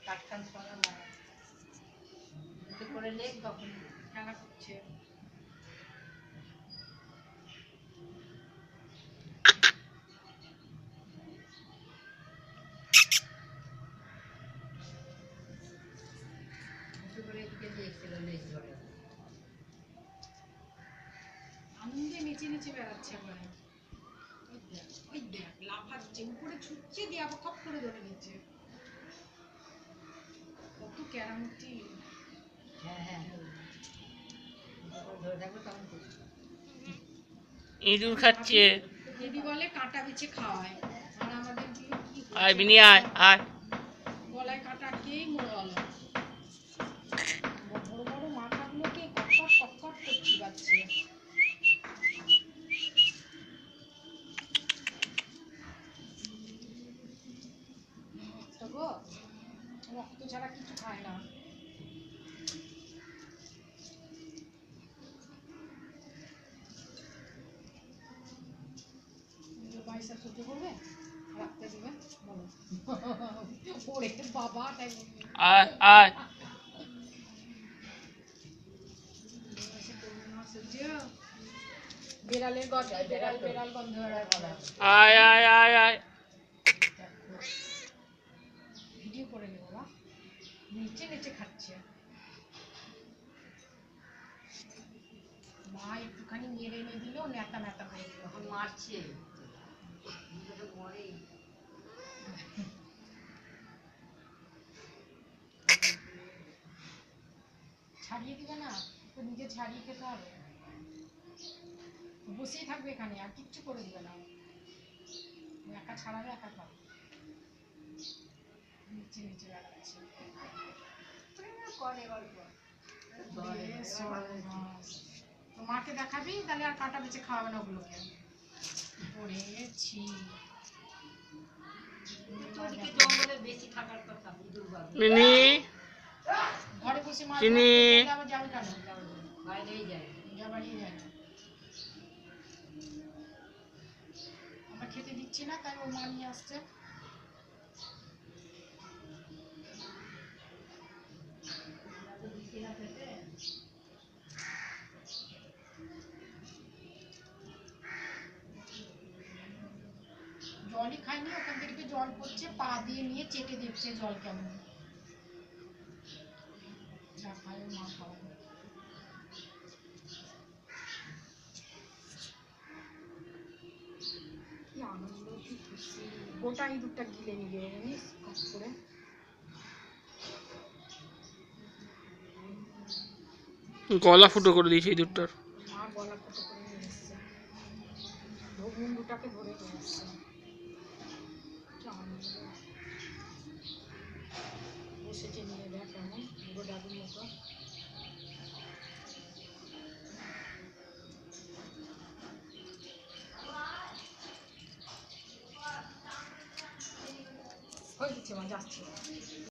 কাটখান করা না একটু করে লেগ তখন খেলা করছে। আনন্দে নেচে নেচে বেড়াচ্ছে একবারে। ওই দেখ লাফাচ্ছে উপরে ছুটছে দিয়ে আবার খপ করে ধরে নিচ্ছে। কত কেরামতি। হ্যাঁ ইঁদুর খাচ্ছে। দিদি বলে কাঁটা বিছে খাওয়ায় আর আমাদের কি আয় বিনি আয় আয়। গলায় কাঁটা আটকেই মরে গেল। বড় বড় মাথাগুলোকে কটকট কটকট করছি বাচ্চা। রক্ত ছাড়া কিছু খায় না। পয়সা সহ্য করবে রাখতে দিবে বলো ওরে বাবা তাই আয় আয়। বিড়ালের গন্ধ বিড়াল গন্ধ আয় আয় আয় আয়। ভিডিও করে নেবো বাবা নিচে নিচে খাচ্ছে। মা একটুখানি মেরে এনে দিল নেতা নেতা হয়ে গেল এখন মারছে ছাড়িয়ে দিবে না তো নিজে ছাড়িয়ে খেতে হবে। বসেই থাকবে এখানে আর কিচ্ছু করে দিবে না। একা ছাড়াবে একা খাবে নিচে নিচে বেড়াচ্ছে করে গল্প। তো মাকে দেখাবি তাহলে আর কাটা বেছে খাওয়াবে না ওগুলোকে। পড়েছি বেশি থাকার কথা মিনি ঘরে বসে মাছ চিনি আবার যাবে কেন বাইরেই যায় বাড়িয়ে যায় না। আমরা খেতে দিচ্ছি না তাই ও মা নিয়ে আসছে। জলই খায়নি ওখান থেকে জল পড়ছে পা দিয়ে নিয়ে চেটে দেখছে জল কেমন। যা খায় মা খাওয়াবে। কি আনন্দ কি খুশি গোটা ইঁদুরটা গিলে নিবে জানিস কষ্ট করে। গলা ফুটো করে দিয়েছে ইঁদুরটার। মা গলা ফুটো করে নিয়ে এসছে মুন্ডুটাকে ধরে নিয়ে এসছে। কি আনন্দ বসেছে নিয়ে দেখ কেমন পুরো ডাবুর মতো। হয়ে গেছে মা যাচ্ছে।